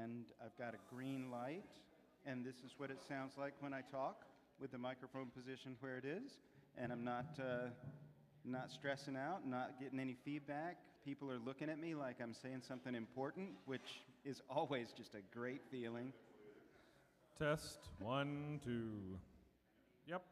and I've got a green light, and this is what it sounds like when I talk with the microphone positioned where it is, and I'm not stressing out, not getting any feedback. People are looking at me like I'm saying something important, which is always just a great feeling. Test, 1, 2. Yep.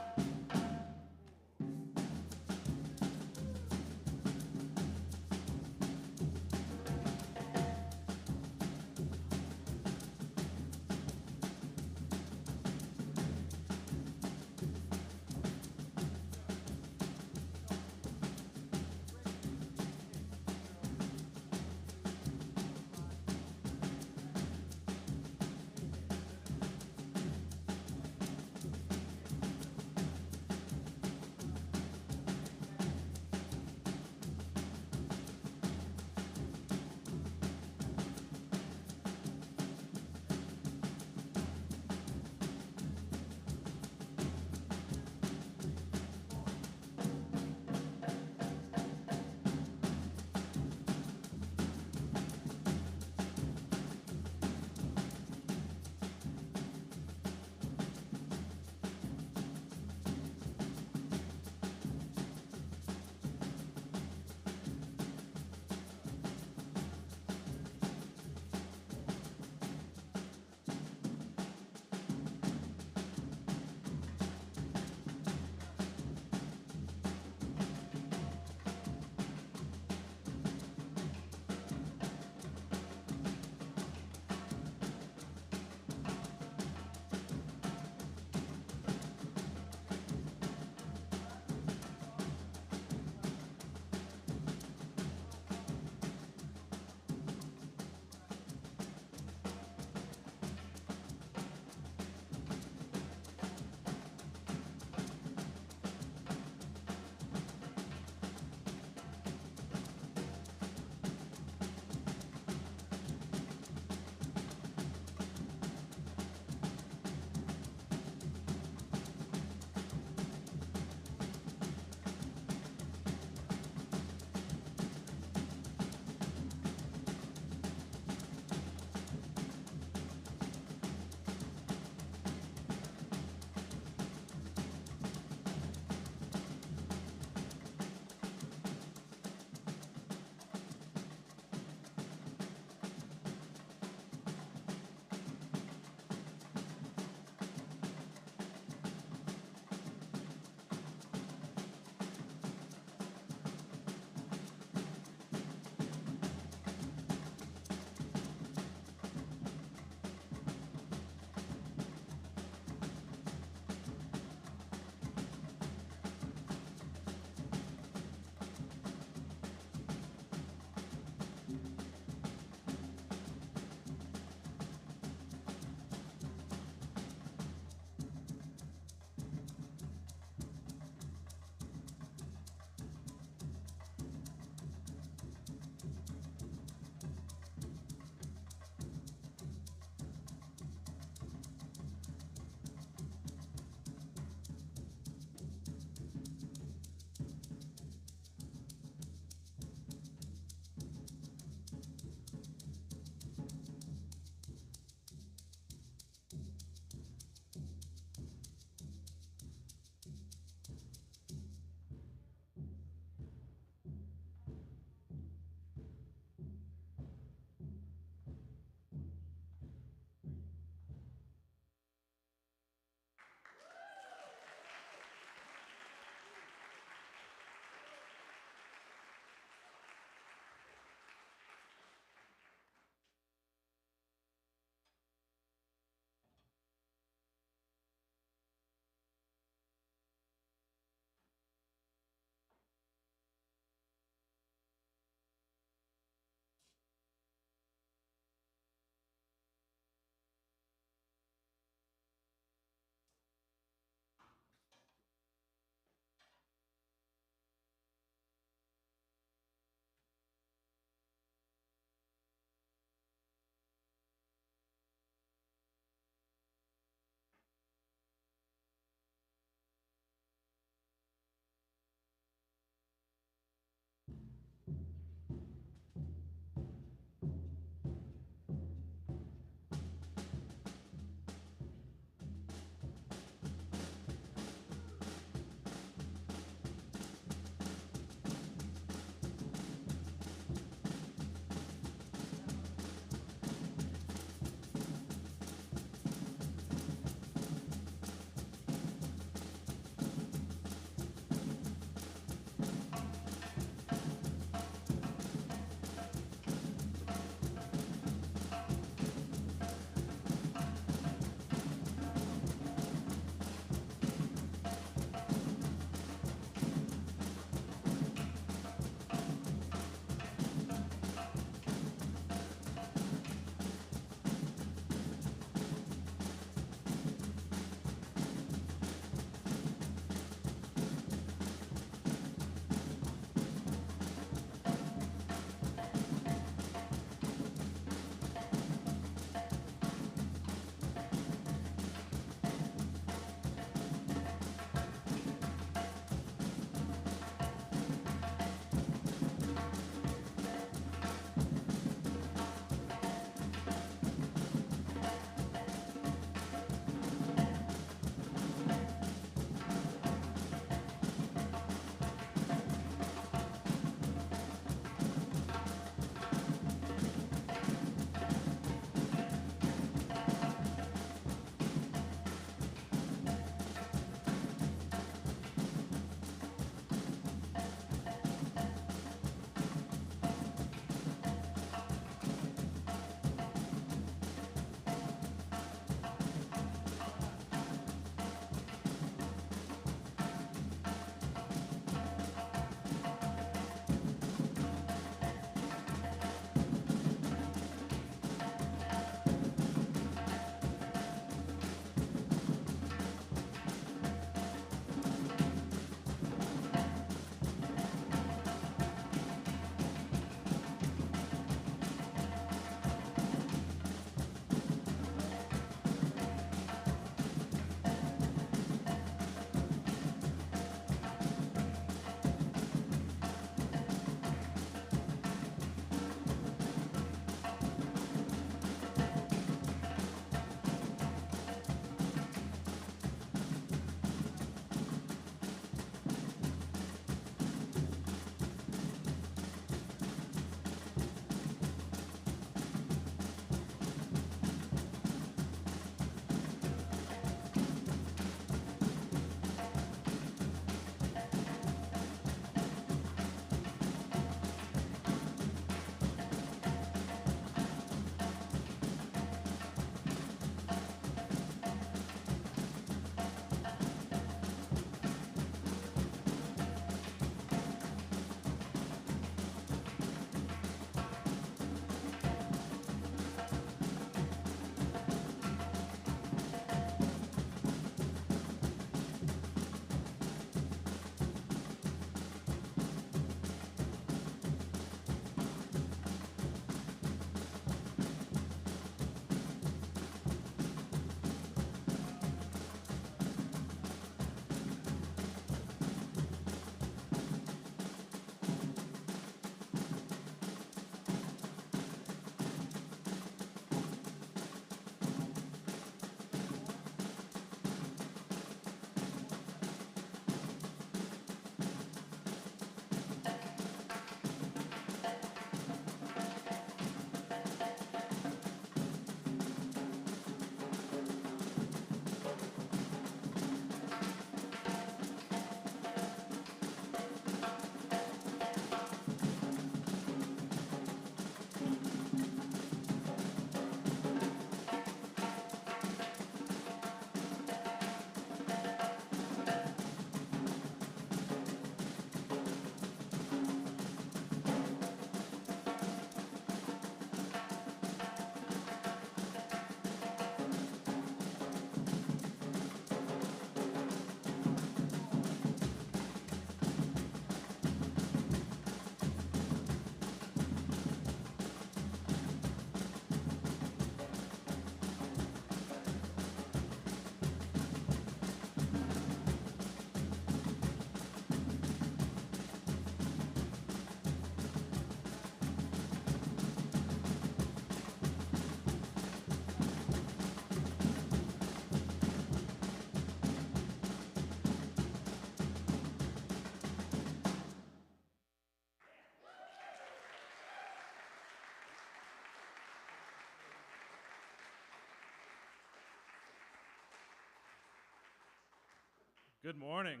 Good morning.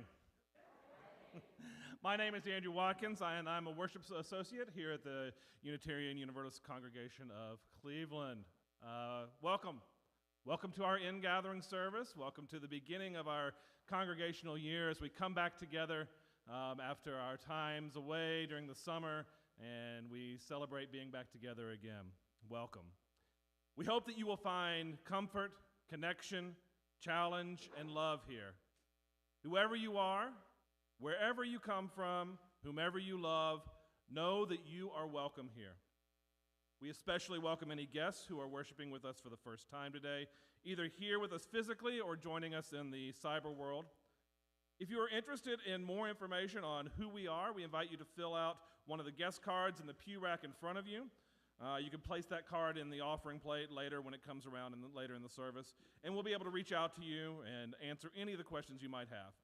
My name is Andrew Watkins, and I'm a worship associate here at the Unitarian Universalist Congregation of Cleveland. Welcome. Welcome to our Ingathering service. Welcome to the beginning of our congregational year as we come back together after our times away during the summer, and we celebrate being back together again. Welcome. We hope that you will find comfort, connection, challenge, and love here. Whoever you are, wherever you come from, whomever you love, know that you are welcome here. We especially welcome any guests who are worshiping with us for the first time today, either here with us physically or joining us in the cyber world. If you are interested in more information on who we are, we invite you to fill out one of the guest cards in the pew rack in front of you. You can place that card in the offering plate later when it comes around later in the service, and we'll be able to reach out to you and answer any of the questions you might have.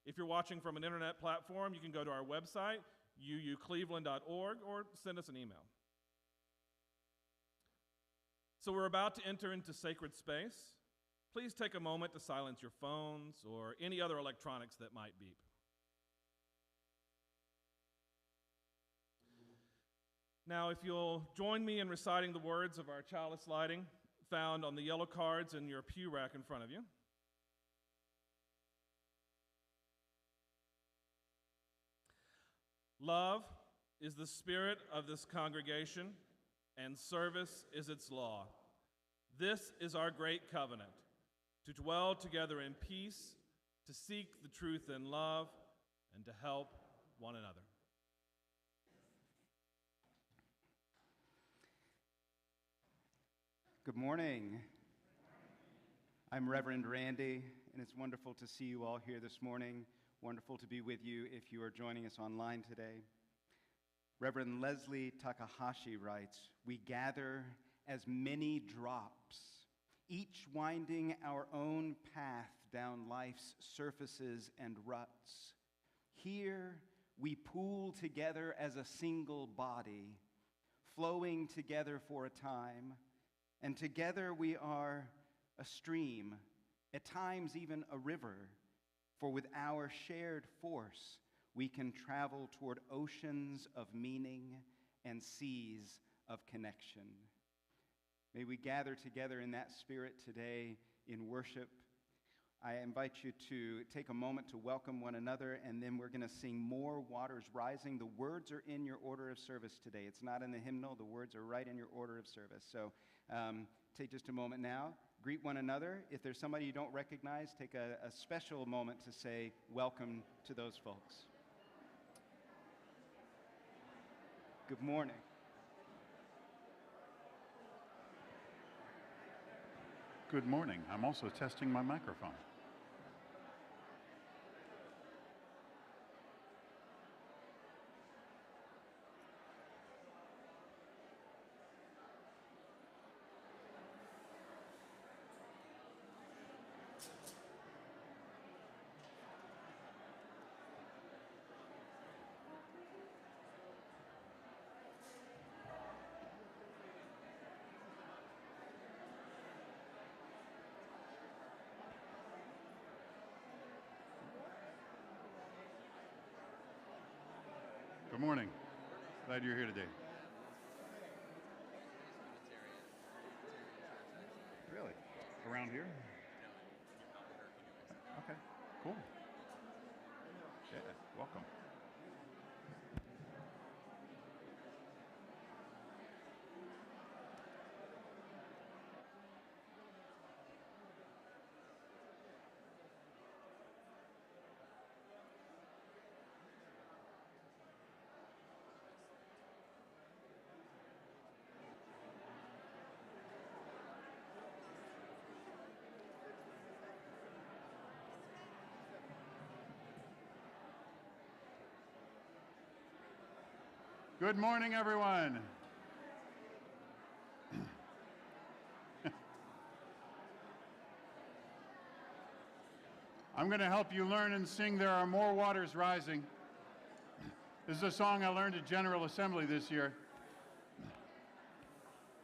If you're watching from an internet platform, you can go to our website, uucleveland.org, or send us an email. So we're about to enter into sacred space. Please take a moment to silence your phones or any other electronics that might beep. Now, if you'll join me in reciting the words of our chalice lighting found on the yellow cards in your pew rack in front of you. Love is the spirit of this congregation, and service is its law. This is our great covenant, to dwell together in peace, to seek the truth in love, and to help one another. Good morning. I'm Reverend Randy, and it's wonderful to see you all here this morning. Wonderful to be with you if you are joining us online today. Reverend Leslie Takahashi writes, "We gather as many drops, each winding our own path down life's surfaces and ruts. Here we pool together as a single body, flowing together for a time, and together we are a stream, at times even a river, for with our shared force we can travel toward oceans of meaning and seas of connection." May we gather together in that spirit today in worship. I invite you to take a moment to welcome one another, and then we're going to sing More Waters Rising. The words are in your order of service today. It's not in the hymnal. The words are right in your order of service. So take just a moment now. Greet one another. If there's somebody you don't recognize, take a special moment to say welcome to those folks. Good morning. Good morning. I'm also testing my microphone. Good morning. Glad you're here today. Really? Around here? Okay, cool. Yeah, welcome. Good morning, everyone. I'm going to help you learn and sing There Are More Waters Rising. This is a song I learned at General Assembly this year.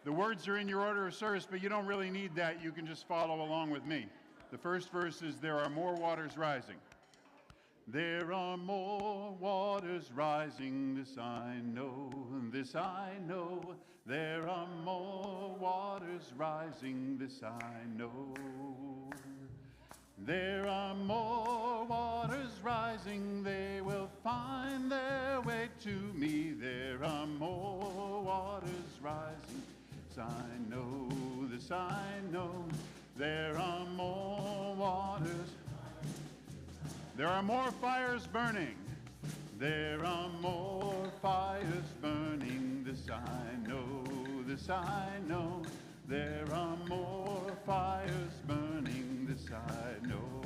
The words are in your order of service, but you don't really need that. You can just follow along with me. The first verse is There Are More Waters Rising. There are more waters rising, this I know, this I know. There are more waters rising, this I know. There are more waters rising, they will find their way to me. There are more waters rising, this I know, this I know. There are more waters. There are more fires burning. There are more fires burning, this I know, this I know. There are more fires burning, this I know.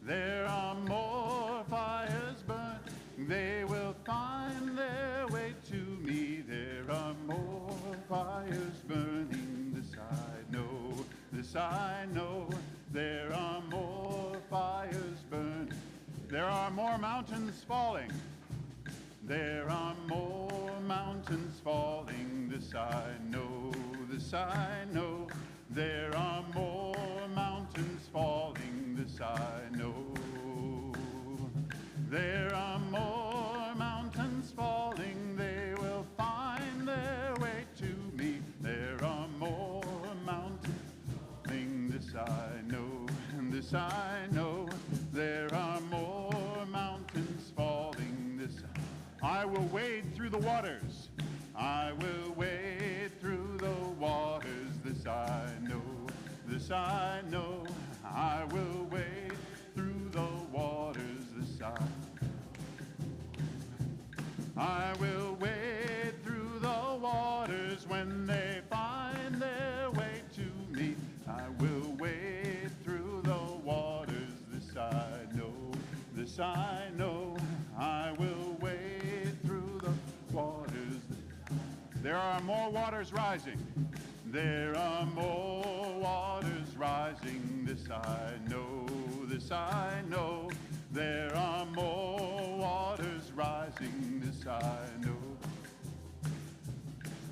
There are more fires burning, they will find their way to me. There are more fires burning, this I know, this I know. There are more fires burning. There are more mountains falling. There are more mountains falling, this I know, this I know. There are more mountains falling, this I know. There are more mountains falling, they will find their way to me. There are more mountains falling, this I know, this I know. There are more mountains falling, this I will wade through the waters. I will wade through the waters, this I know, this I know. I will wade through the waters, this I will wade through the waters when they find their way to me. I will wade through the waters, this I know, this I know. I will wade through the waters. There are more waters rising. There are more waters rising, this I know, this I know. There are more waters rising, this I know.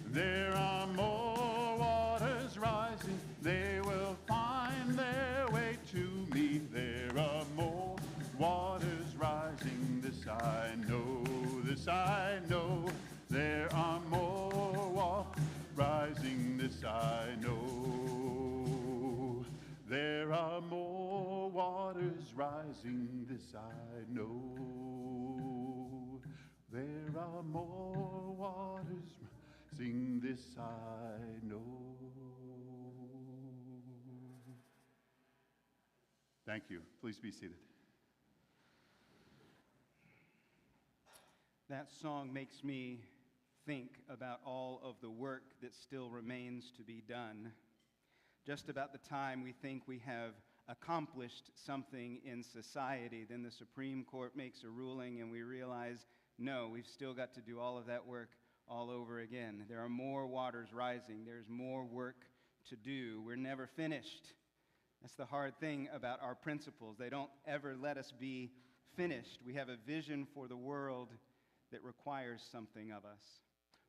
There are more waters rising, they will find their way to me. There are more waters rising, this I know, this I know. There are more waters rising, this I know. There are more waters rising, this I know. There are more waters rising, this I know. Thank you. Please be seated. That song makes me think about all of the work that still remains to be done. Just about the time we think we have accomplished something in society, then the Supreme Court makes a ruling and we realize, no, we've still got to do all of that work all over again. There are more waters rising. There's more work to do. We're never finished. That's the hard thing about our principles. They don't ever let us be finished. We have a vision for the world that requires something of us.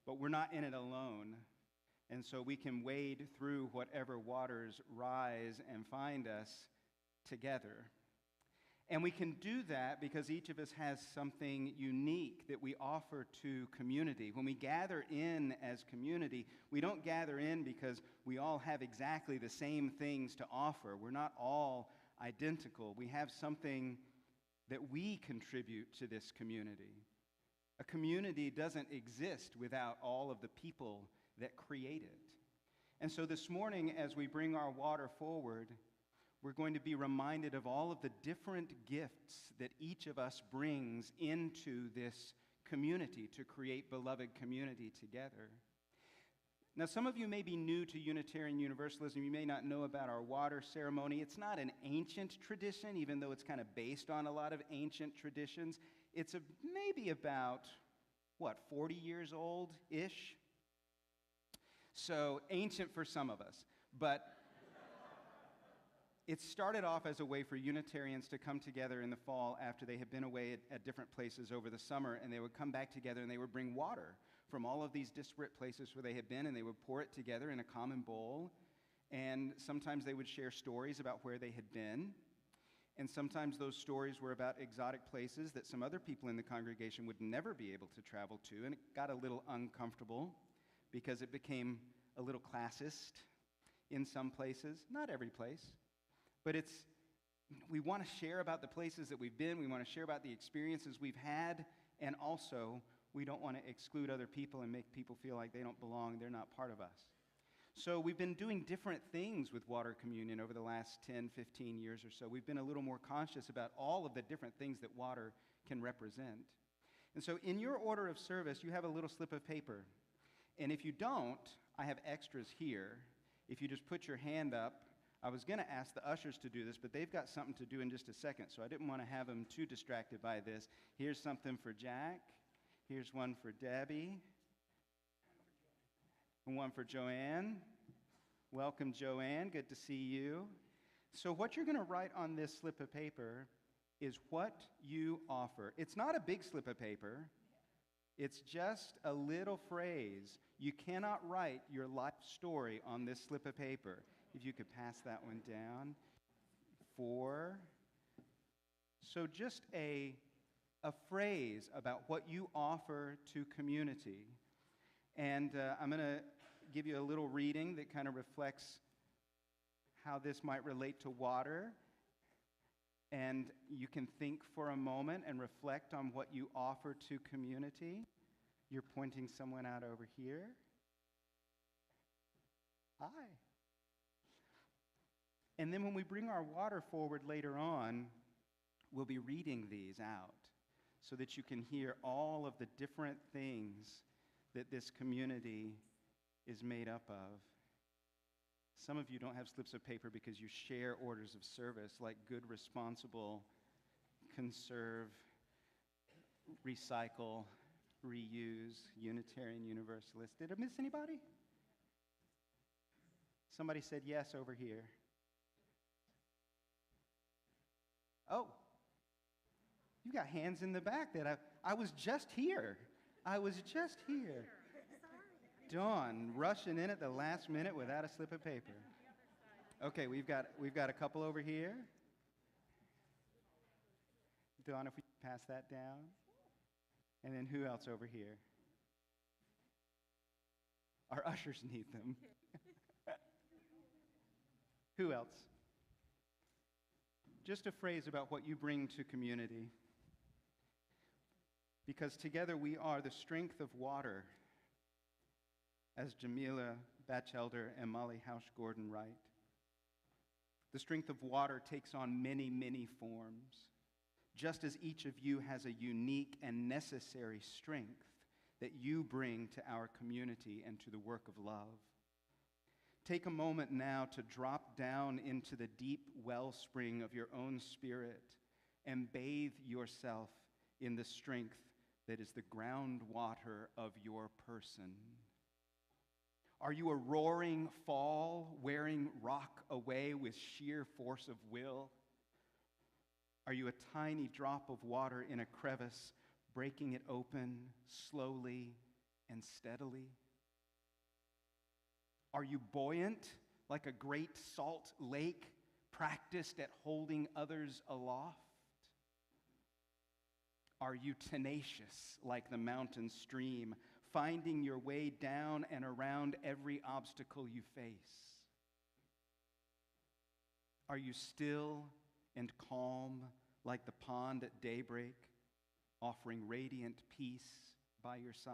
But we're not in it alone. And so we can wade through whatever waters rise and find us together. And we can do that because each of us has something unique that we offer to community. When we gather in as community, we don't gather in because we all have exactly the same things to offer. We're not all identical. We have something that we contribute to this community. A community doesn't exist without all of the people that create it. And so this morning, as we bring our water forward, we're going to be reminded of all of the different gifts that each of us brings into this community to create beloved community together. Now, some of you may be new to Unitarian Universalism. You may not know about our water ceremony. It's not an ancient tradition, even though it's kind of based on a lot of ancient traditions. It's maybe about, 40 years old-ish? So ancient for some of us. But it started off as a way for Unitarians to come together in the fall after they had been away at different places over the summer, and they would come back together and they would bring water from all of these disparate places where they had been, and they would pour it together in a common bowl. And sometimes they would share stories about where they had been. And sometimes those stories were about exotic places that some other people in the congregation would never be able to travel to, and it got a little uncomfortable because it became a little classist in some places, not every place, but we want to share about the places that we've been, we want to share about the experiences we've had, and also we don't want to exclude other people and make people feel like they don't belong, they're not part of us. So we've been doing different things with water communion over the last 10, 15 years or so. We've been a little more conscious about all of the different things that water can represent. And so in your order of service, you have a little slip of paper. And if you don't, I have extras here. If you just put your hand up, I was going to ask the ushers to do this, but they've got something to do in just a second, so I didn't want to have them too distracted by this. Here's something for Jack. Here's one for Debbie. And one for Joanne. Welcome, Joanne. Good to see you. So what you're going to write on this slip of paper is what you offer. It's not a big slip of paper. It's just a little phrase. You cannot write your life story on this slip of paper. If you could pass that one down. 4. So just a phrase about what you offer to community. And I'm going to give you a little reading that kind of reflects how this might relate to water. And you can think for a moment and reflect on what you offer to community. You're pointing someone out over here. Hi. And then when we bring our water forward later on, we'll be reading these out so that you can hear all of the different things that this community is made up of. Some of you don't have slips of paper because you share orders of service like good, responsible, conserve, recycle, reuse, Unitarian Universalist. Did I miss anybody? Somebody said yes over here. Oh, you got hands in the back that I was just here. I was just here. Dawn rushing in at the last minute without a slip of paper. Okay, we've got a couple over here. Dawn, if we pass that down. And then who else over here? Our ushers need them. Who else? Just a phrase about what you bring to community. Because together we are the strength of water, as Jamila Batchelder and Molly Hausch-Gordon write. The strength of water takes on many, many forms, just as each of you has a unique and necessary strength that you bring to our community and to the work of love. Take a moment now to drop down into the deep wellspring of your own spirit and bathe yourself in the strength that is the groundwater of your person. Are you a roaring fall wearing rock away with sheer force of will? Are you a tiny drop of water in a crevice, breaking it open slowly and steadily? Are you buoyant like a great salt lake, practiced at holding others aloft? Are you tenacious like the mountain stream, finding your way down and around every obstacle you face? Are you still and calm like the pond at daybreak, offering radiant peace by your side?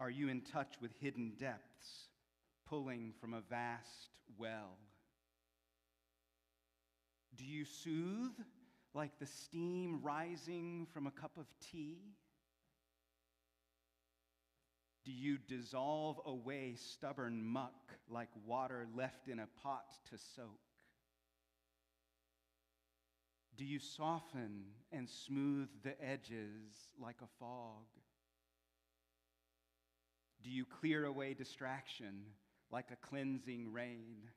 Are you in touch with hidden depths, pulling from a vast well? Do you soothe like the steam rising from a cup of tea? Do you dissolve away stubborn muck like water left in a pot to soak? Do you soften and smooth the edges like a fog? Do you clear away distraction like a cleansing rain?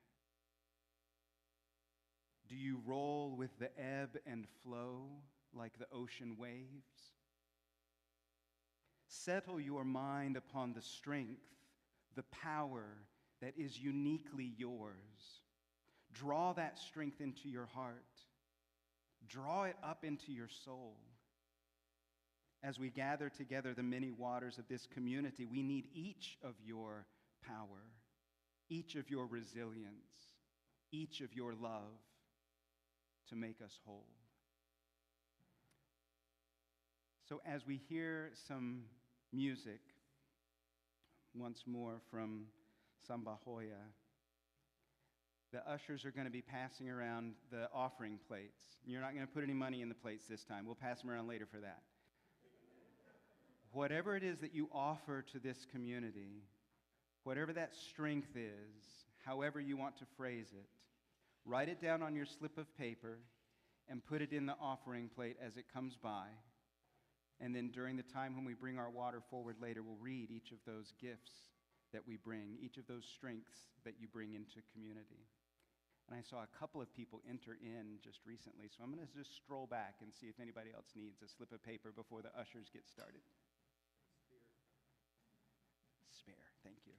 Do you roll with the ebb and flow like the ocean waves? Settle your mind upon the strength, the power that is uniquely yours. Draw that strength into your heart. Draw it up into your soul. As we gather together the many waters of this community, we need each of your power, each of your resilience, each of your love to make us whole. So as we hear some music once more from Samba, the ushers are going to be passing around the offering plates. You're not going to put any money in the plates this time. We'll pass them around later for that. Whatever it is that you offer to this community, whatever that strength is, however you want to phrase it, write it down on your slip of paper and put it in the offering plate as it comes by. And then during the time when we bring our water forward later, we'll read each of those gifts that we bring, each of those strengths that you bring into community. And I saw a couple of people enter in just recently, so I'm going to just stroll back and see if anybody else needs a slip of paper before the ushers get started. Spare, thank you.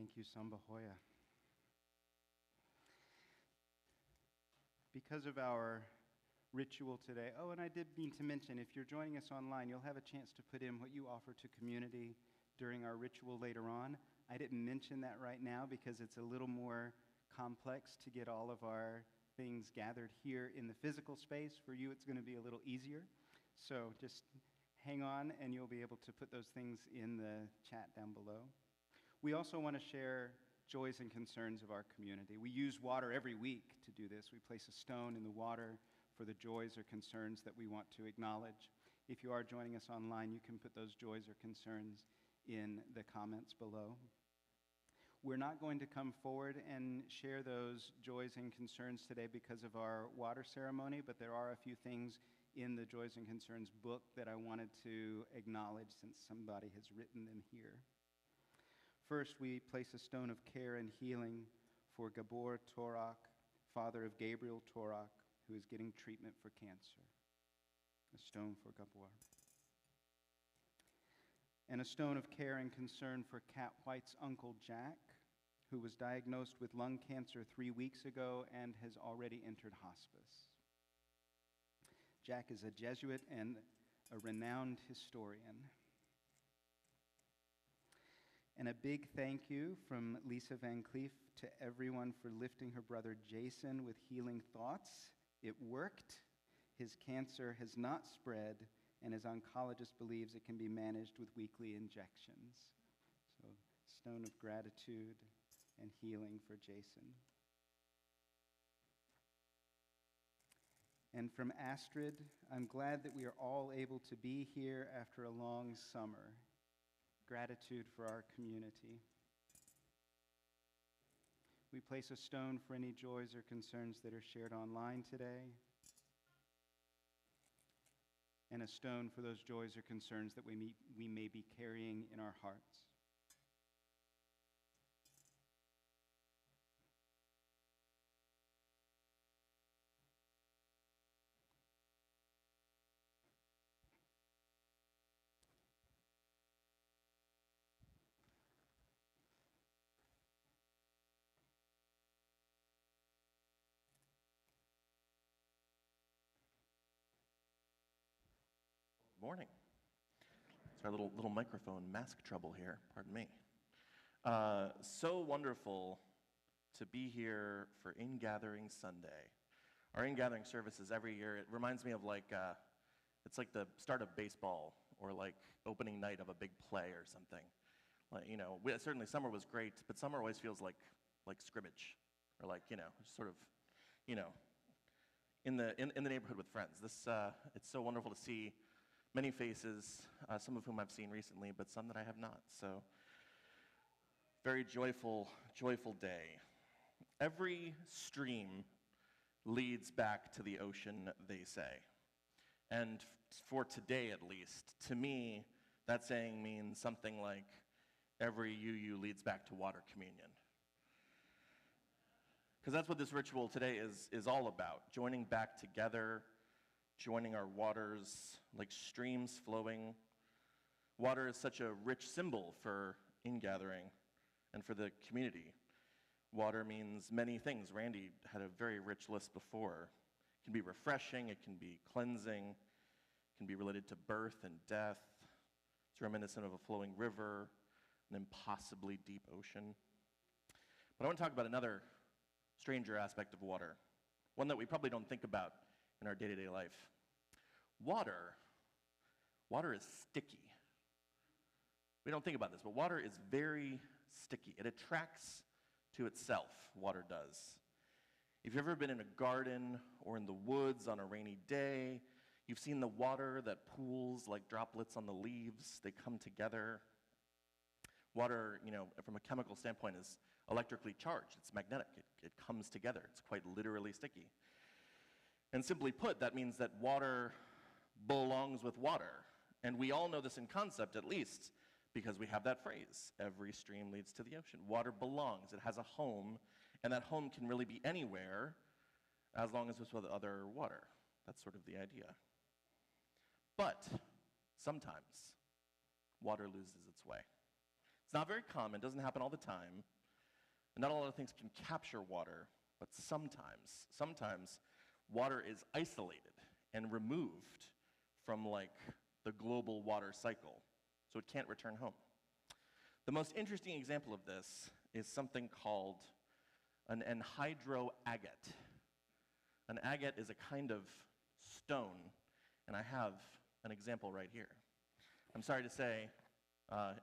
Thank you, Samba Joia. Because of our ritual today, oh, and I did mean to mention, if you're joining us online, you'll have a chance to put in what you offer to community during our ritual later on. I didn't mention that right now because it's a little more complex to get all of our things gathered here in the physical space. For you, it's going to be a little easier. So just hang on, and you'll be able to put those things in the chat down below. We also want to share joys and concerns of our community. We use water every week to do this. We place a stone in the water for the joys or concerns that we want to acknowledge. If you are joining us online, you can put those joys or concerns in the comments below. We're not going to come forward and share those joys and concerns today because of our water ceremony, but there are a few things in the Joys and Concerns book that I wanted to acknowledge since somebody has written them here. First, we place a stone of care and healing for Gabor Torak, father of Gabriel Torak, who is getting treatment for cancer. A stone for Gabor. And a stone of care and concern for Cat White's uncle Jack, who was diagnosed with lung cancer 3 weeks ago and has already entered hospice. Jack is a Jesuit and a renowned historian. And a big thank you from Lisa Van Cleef to everyone for lifting her brother Jason with healing thoughts. It worked. His cancer has not spread, and his oncologist believes it can be managed with weekly injections. So, stone of gratitude and healing for Jason. And from Astrid, I'm glad that we are all able to be here after a long summer. Gratitude for our community. We place a stone for any joys or concerns that are shared online today, and a stone for those joys or concerns that we may be carrying in our hearts. Morning. It's our little microphone mask trouble here, pardon me. So wonderful to be here for Ingathering Sunday. Our Ingathering services every year, it reminds me of it's like the start of baseball or like opening night of a big play or something. Like, certainly summer was great, but summer always feels like scrimmage or sort of, in the neighborhood with friends. It's so wonderful to see many faces, some of whom I've seen recently, but some that I have not. So, very joyful day. Every stream leads back to the ocean, they say. And for today, at least, to me, that saying means something like, every UU leads back to water communion. Because that's what this ritual today is all about, joining back together, joining our waters like streams flowing. Water is such a rich symbol for ingathering and for the community. Water means many things. Randy had a very rich list before. It can be refreshing, it can be cleansing, it can be related to birth and death. It's reminiscent of a flowing river, an impossibly deep ocean. But I want to talk about another stranger aspect of water, one that we probably don't think about in our day-to-day life. Water is sticky. We don't think about this, but water is very sticky. It attracts to itself, water does. If you've ever been in a garden or in the woods on a rainy day, you've seen the water that pools like droplets on the leaves. They come together. Water, from a chemical standpoint, is electrically charged. It's magnetic. It comes together. It's quite literally sticky. And simply put, that means that water belongs with water. And we all know this in concept, at least, because we have that phrase, every stream leads to the ocean. Water belongs. It has a home, and that home can really be anywhere as long as it's with other water. That's sort of the idea. But sometimes water loses its way. It's not very common, doesn't happen all the time. And not a lot of things can capture water, but sometimes water is isolated and removed from like the global water cycle, so it can't return home. The most interesting example of this is something called an anhydroagate. An agate is a kind of stone, and I have an example right here. I'm sorry to say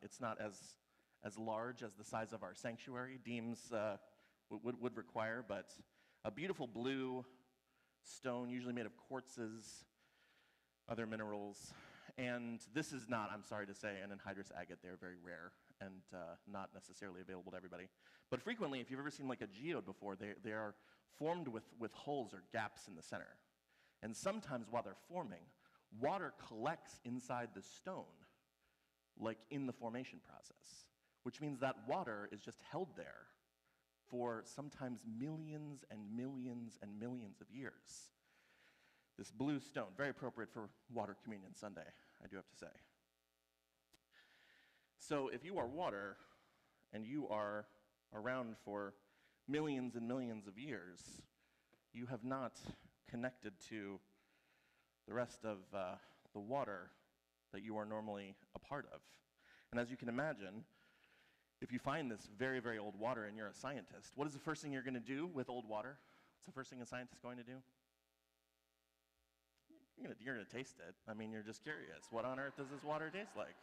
it's not as large as the size of our sanctuary deems would require, but a beautiful blue stone, usually made of quartzes, other minerals. And this is not, I'm sorry to say, an anhydrous agate. They're very rare and not necessarily available to everybody. But frequently, if you've ever seen like a geode before, they are formed with holes or gaps in the center. And sometimes while they're forming, water collects inside the stone, like in the formation process, which means that water is just held there for sometimes millions and millions and millions of years. This blue stone, very appropriate for Water Communion Sunday, I do have to say. So if you are water and you are around for millions and millions of years, you have not connected to the rest of the water that you are normally a part of. And as you can imagine, if you find this very, very old water and you're a scientist, what is the first thing you're going to do with old water? What's the first thing a scientist is going to do? You're going to taste it. I mean, you're just curious. What on earth does this water taste like?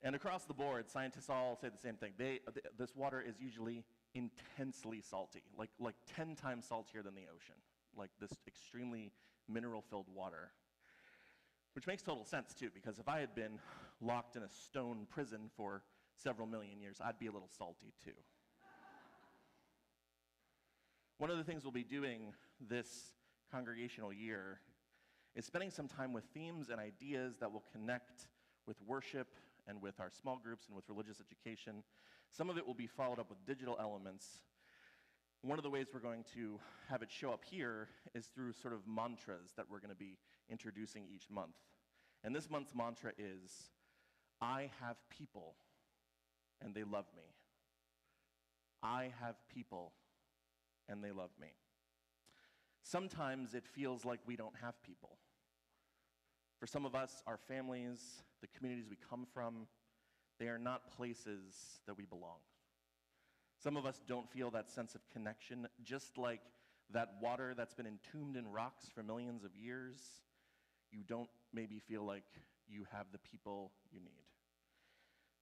And across the board, scientists all say the same thing. This water is usually intensely salty, like 10 times saltier than the ocean, like this extremely mineral-filled water. Which makes total sense, too, because if I had been locked in a stone prison for several million years, I'd be a little salty, too. One of the things we'll be doing this congregational year is spending some time with themes and ideas that will connect with worship and with our small groups and with religious education. Some of it will be followed up with digital elements. One of the ways we're going to have it show up here is through sort of mantras that we're going to be introducing each month. And this month's mantra is, I have people and they love me. I have people and they love me. Sometimes it feels like we don't have people. For some of us, our families, the communities we come from, they are not places that we belong. Some of us don't feel that sense of connection, just like that water that's been entombed in rocks for millions of years. You don't maybe feel like you have the people you need.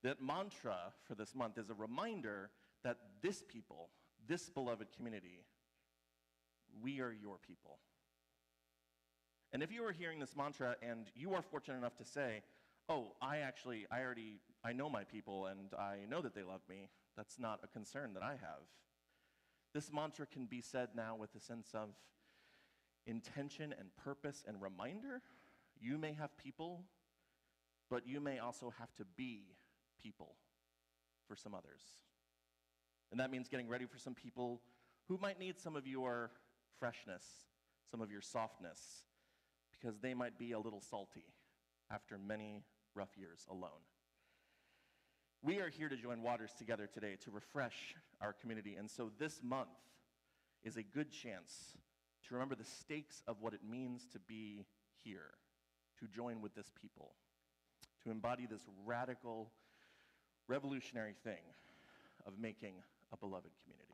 That mantra for this month is a reminder that this people, this beloved community, we are your people. And if you are hearing this mantra and you are fortunate enough to say, oh, I know my people and I know that they love me, that's not a concern that I have. This mantra can be said now with a sense of intention and purpose and reminder. You may have people, but you may also have to be people for some others. And that means getting ready for some people who might need some of your freshness, some of your softness, because they might be a little salty after many rough years alone. We are here to join waters together today to refresh our community, and so this month is a good chance to remember the stakes of what it means to be here, to join with this people, to embody this radical, revolutionary thing of making a beloved community.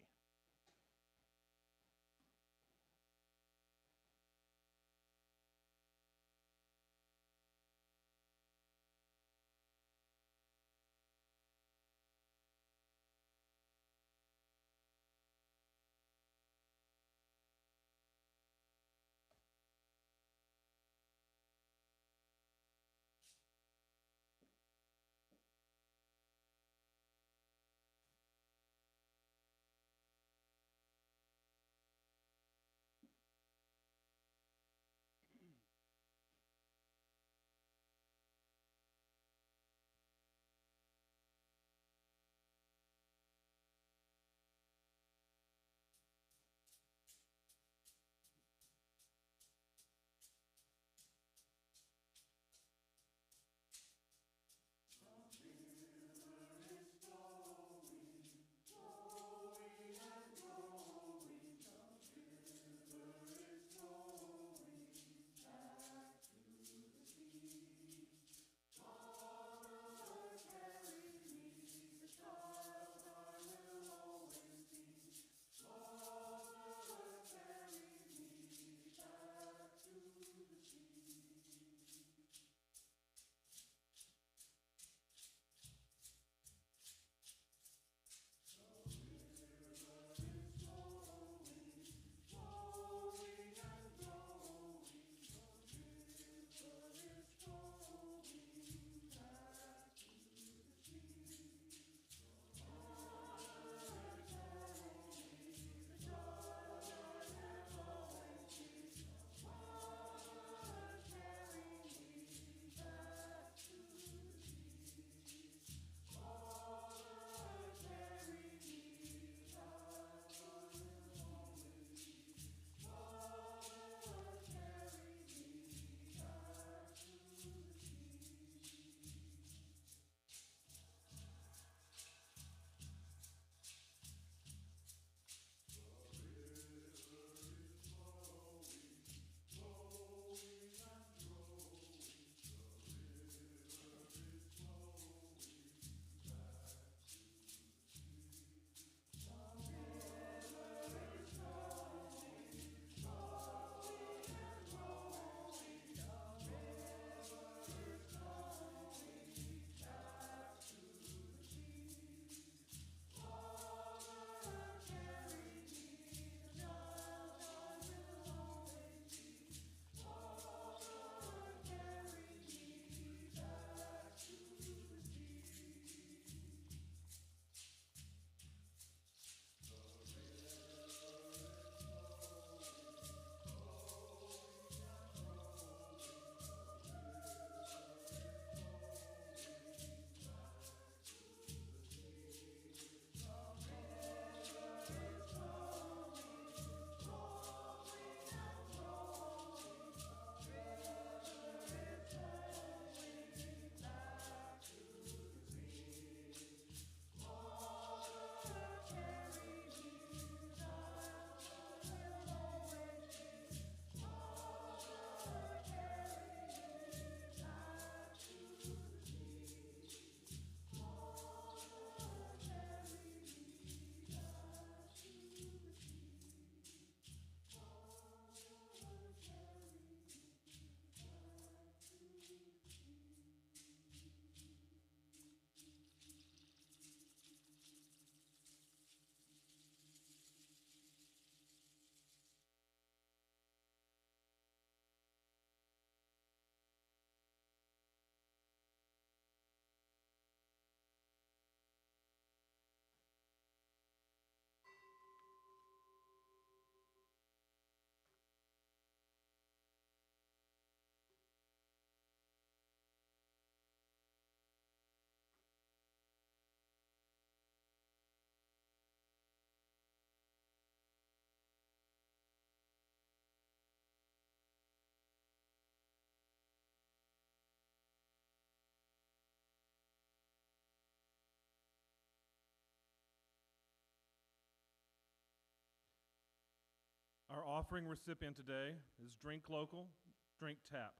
Our offering recipient today is Drink Local, Drink Tap.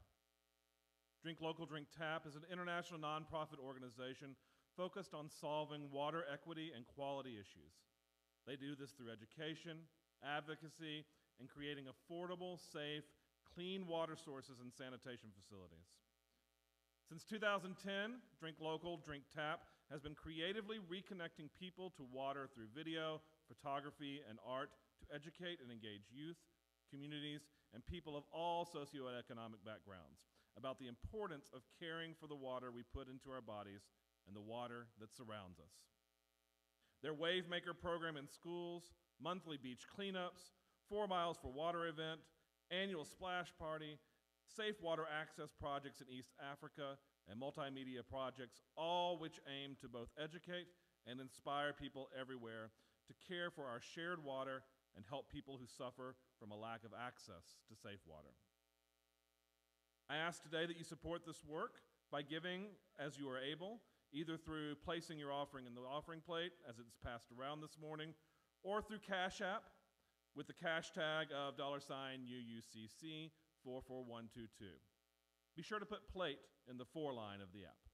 Drink Local, Drink Tap is an international nonprofit organization focused on solving water equity and quality issues. They do this through education, advocacy, and creating affordable, safe, clean water sources and sanitation facilities. Since 2010, Drink Local, Drink Tap has been creatively reconnecting people to water through video, photography, and art to educate and engage youth, communities, and people of all socioeconomic backgrounds about the importance of caring for the water we put into our bodies and the water that surrounds us. Their Wavemaker program in schools, monthly beach cleanups, 4 Miles for Water event, annual splash party, safe water access projects in East Africa, and multimedia projects, all which aim to both educate and inspire people everywhere to care for our shared water and help people who suffer from a lack of access to safe water. I ask today that you support this work by giving as you are able, either through placing your offering in the offering plate as it's passed around this morning, or through Cash App with the cash tag of $UUCC 44122. Be sure to put plate in the for line of the app.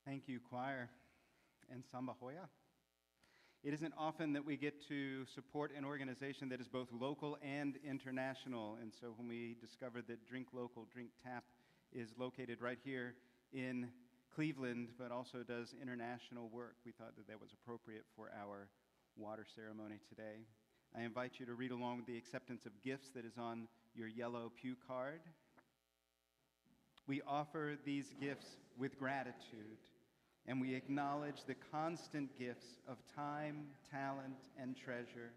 Thank you, choir, and Samba Joia. It isn't often that we get to support an organization that is both local and international, and so when we discovered that Drink Local, Drink Tap is located right here in Cleveland, but also does international work, we thought that that was appropriate for our water ceremony today. I invite you to read along with the acceptance of gifts that is on your yellow pew card. We offer these gifts with gratitude, and we acknowledge the constant gifts of time, talent, and treasure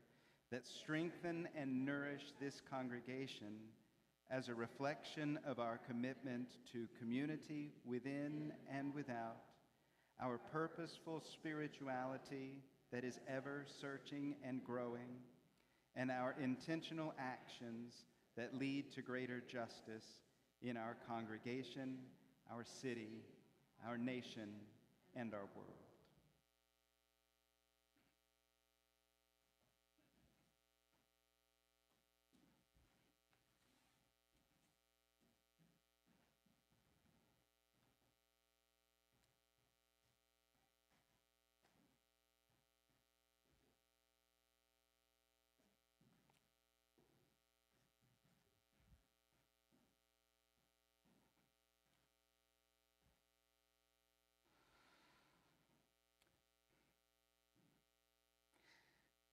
that strengthen and nourish this congregation as a reflection of our commitment to community within and without, our purposeful spirituality that is ever searching and growing, and our intentional actions that lead to greater justice in our congregation, our city, our nation, and our world.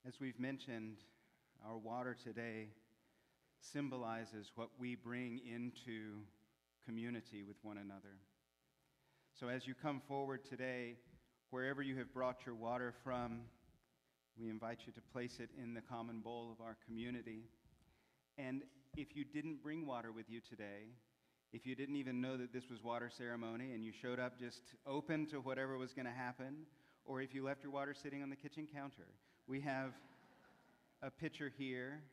As we've mentioned, our water today symbolizes what we bring into community with one another. So as you come forward today, wherever you have brought your water from, we invite you to place it in the common bowl of our community. And if you didn't bring water with you today, if you didn't even know that this was water ceremony and you showed up just open to whatever was going to happen, or if you left your water sitting on the kitchen counter, we have a pitcher here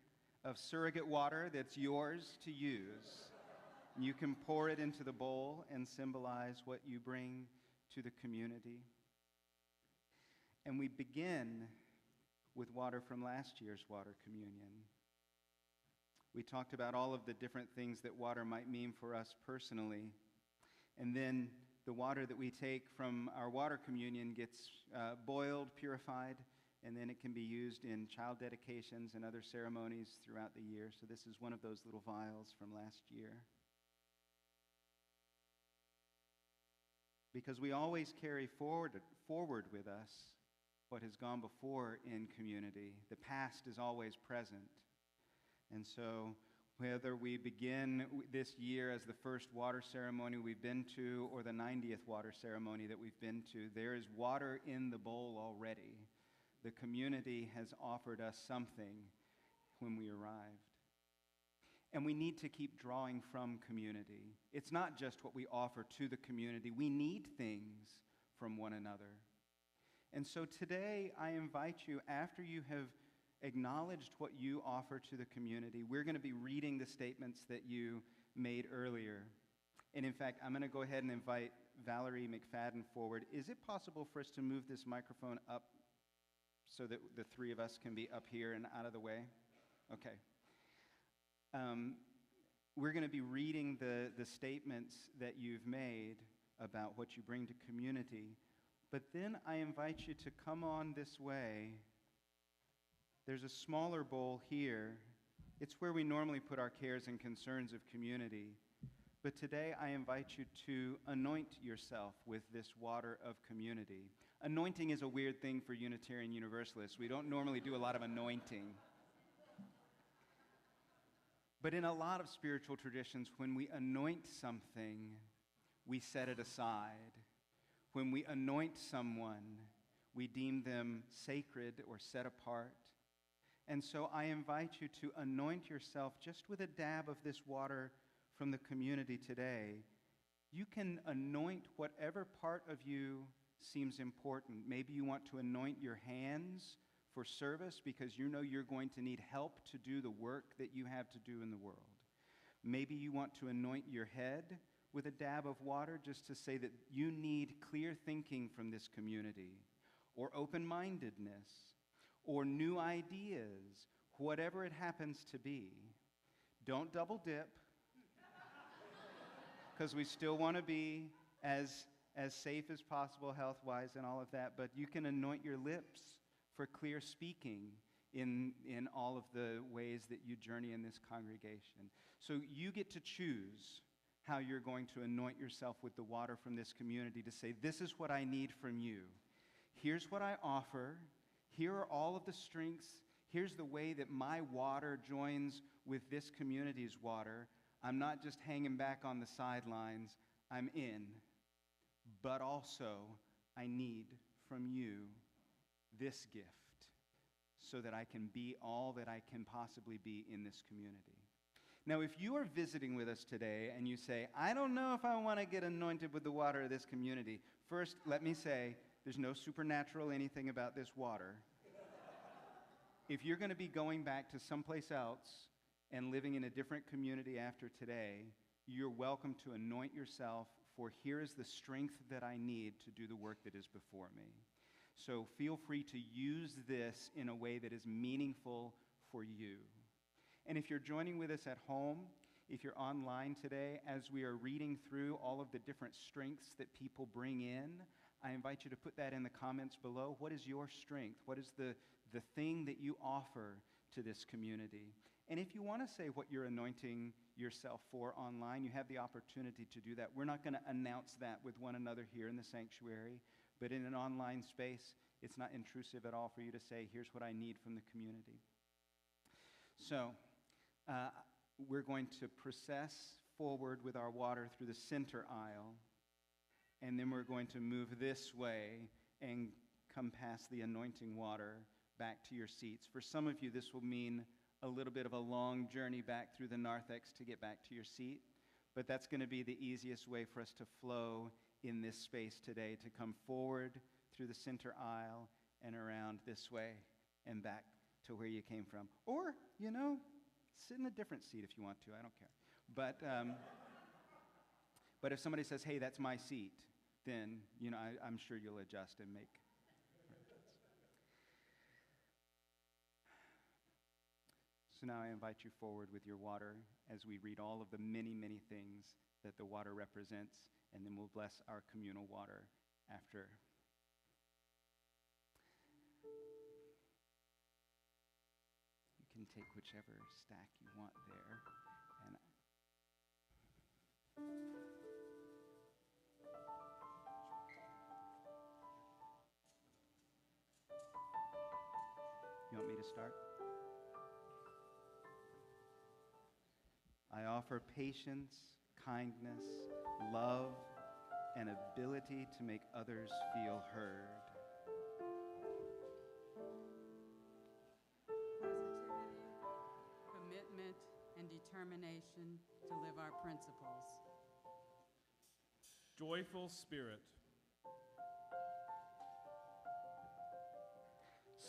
of surrogate water that's yours to use. You can pour it into the bowl and symbolize what you bring to the community. And we begin with water from last year's water communion. We talked about all of the different things that water might mean for us personally. And then the water that we take from our water communion gets boiled, purified, and then it can be used in child dedications and other ceremonies throughout the year. So this is one of those little vials from last year. Because we always carry forward with us what has gone before in community. The past is always present. And so whether we begin this year as the first water ceremony we've been to or the 90th water ceremony that we've been to, there is water in the bowl already. The community has offered us something when we arrived. And we need to keep drawing from community. It's not just what we offer to the community. We need things from one another. And so today I invite you, after you have acknowledged what you offer to the community, we're going to be reading the statements that you made earlier. And in fact, I'm going to go ahead and invite Valerie McFadden forward. Is it possible for us to move this microphone up so that the three of us can be up here and out of the way? Okay. We're going to be reading the statements that you've made about what you bring to community. But then I invite you to come on this way. There's a smaller bowl here. It's where we normally put our cares and concerns of community. But today I invite you to anoint yourself with this water of community. Anointing is a weird thing for Unitarian Universalists. We don't normally do a lot of anointing. But in a lot of spiritual traditions, when we anoint something, we set it aside. When we anoint someone, we deem them sacred or set apart. And so I invite you to anoint yourself just with a dab of this water from the community today. You can anoint whatever part of you seems important. Maybe you want to anoint your hands for service because you know you're going to need help to do the work that you have to do in the world. Maybe you want to anoint your head with a dab of water just to say that you need clear thinking from this community, or open-mindedness, or new ideas, whatever it happens to be. Don't double dip, because we still want to be as as safe as possible health-wise and all of that, but you can anoint your lips for clear speaking in all of the ways that you journey in this congregation. So you get to choose how you're going to anoint yourself with the water from this community to say, this is what I need from you. Here's what I offer. Here are all of the strengths. Here's the way that my water joins with this community's water. I'm not just hanging back on the sidelines. I'm in. But also, I need from you this gift so that I can be all that I can possibly be in this community. Now, if you are visiting with us today and you say, I don't know if I want to get anointed with the water of this community, first, let me say, there's no supernatural anything about this water. If you're going to be going back to someplace else and living in a different community after today, you're welcome to anoint yourself, for here is the strength that I need to do the work that is before me. So feel free to use this in a way that is meaningful for you. And if you're joining with us at home, if you're online today, as we are reading through all of the different strengths that people bring in, I invite you to put that in the comments below. What is your strength? What is the thing that you offer to this community? And if you want to say what you're anointing yourself for online, you have the opportunity to do that. We're not going to announce that with one another here in the sanctuary, but in an online space, it's not intrusive at all for you to say, here's what I need from the community. So, we're going to process forward with our water through the center aisle, and then we're going to move this way and come past the anointing water back to your seats. For some of you, this will mean a little bit of a long journey back through the narthex to get back to your seat, but that's going to be the easiest way for us to flow in this space today, to come forward through the center aisle and around this way and back to where you came from. Or, sit in a different seat if you want to. I don't care. But if somebody says, hey, that's my seat, then, I'm sure you'll adjust and make arrangements. So now I invite you forward with your water as we read all of the many, many things that the water represents, and then we'll bless our communal water after. You can take whichever stack you want there. And you want me to start? I offer patience, kindness, love, and ability to make others feel heard. Positivity, commitment, and determination to live our principles. Joyful spirit.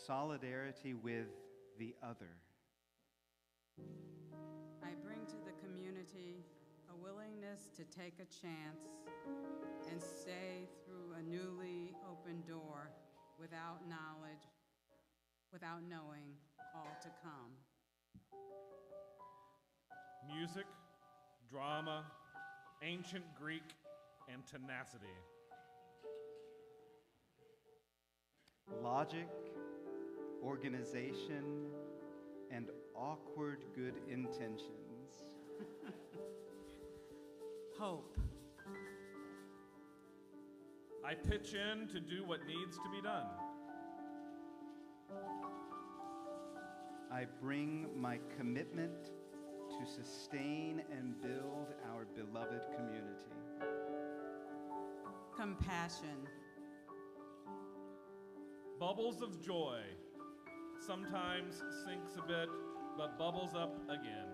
Solidarity with the other. I bring to the community a willingness to take a chance and stay through a newly opened door without knowledge, without knowing all to come. Music, drama, ancient Greek, and tenacity. Logic, organization, and awkward good intentions. Hope. I pitch in to do what needs to be done. I bring my commitment to sustain and build our beloved community. Compassion. Bubbles of joy. Sometimes sinks a bit, but bubbles up again.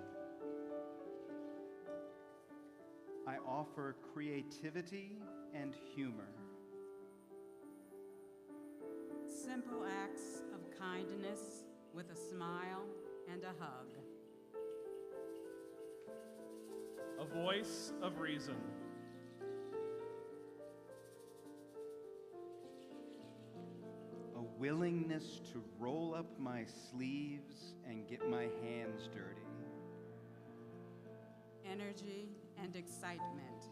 I offer creativity and humor. Simple acts of kindness with a smile and a hug. A voice of reason. A willingness to roll up my sleeves and get my hands dirty. Energy and excitement.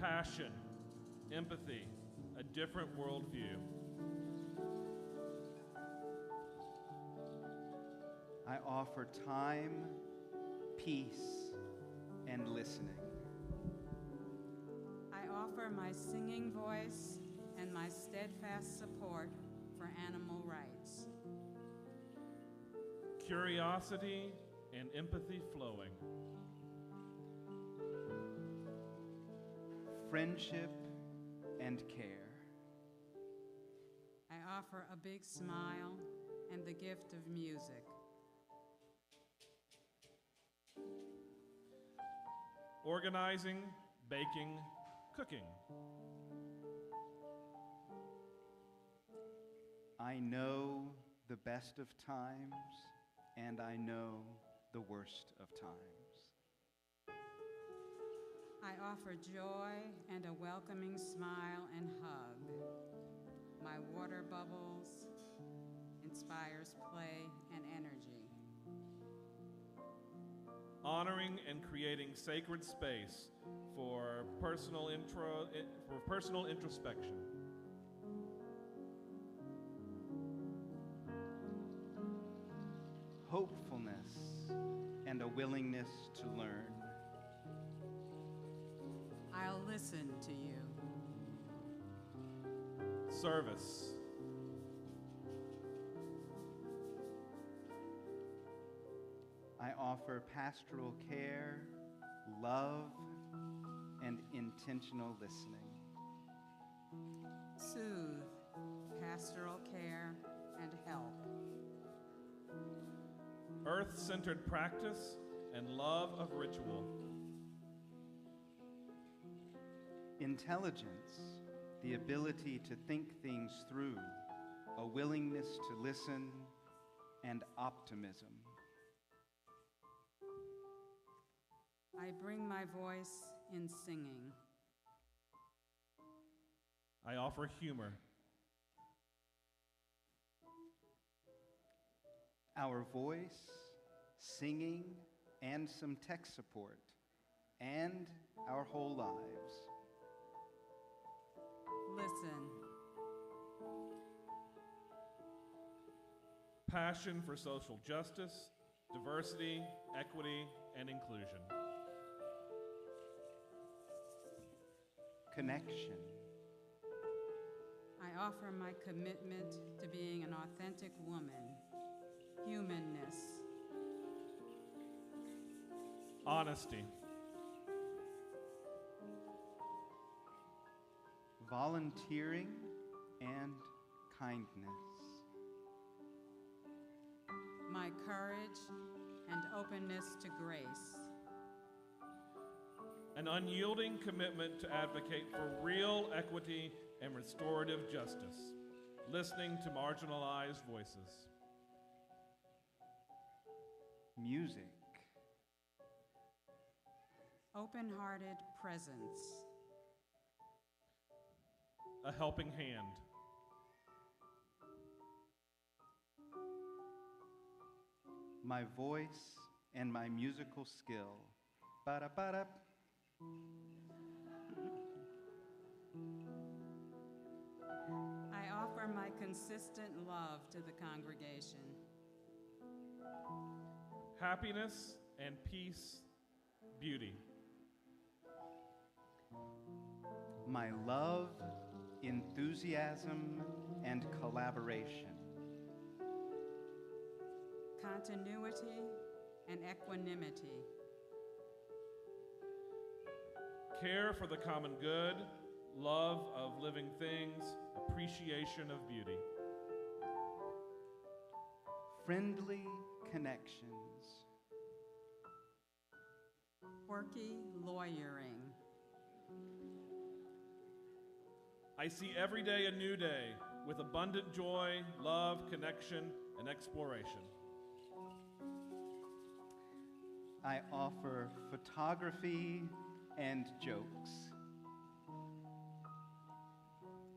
passion, empathy, a different worldview. I offer time, peace, and listening. I offer my singing voice and my steadfast support for animal rights. Curiosity and empathy flowing. Friendship and care. I offer a big smile and the gift of music. Organizing, baking, cooking. I know the best of times, and I know the worst of times. I offer joy and a welcoming smile and hug. My water bubbles inspires play and energy. Honoring and creating sacred space for personal introspection. Hopefulness and a willingness to learn. I'll listen to you. Service. I offer pastoral care, love, and intentional listening. Soothe, pastoral care, and help. Earth-centered practice and love of ritual. Intelligence, the ability to think things through, a willingness to listen, and optimism. I bring my voice in singing. I offer humor. Our voice, singing, and some tech support, and our whole lives. Listen. Passion for social justice, diversity, equity, and inclusion. Connection. I offer my commitment to being an authentic woman. Humanness. Honesty. Volunteering and kindness. My courage and openness to grace. An unyielding commitment to advocate for real equity and restorative justice, listening to marginalized voices. Music. Open-hearted presence. A helping hand. My voice and my musical skill. Ba-da-ba-da. I offer my consistent love to the congregation. Happiness and peace, beauty. My love, enthusiasm, and collaboration. Continuity and equanimity. Care for the common good, love of living things, appreciation of beauty. Friendly connections. Quirky lawyering. I see every day a new day with abundant joy, love, connection, and exploration. I offer photography and jokes.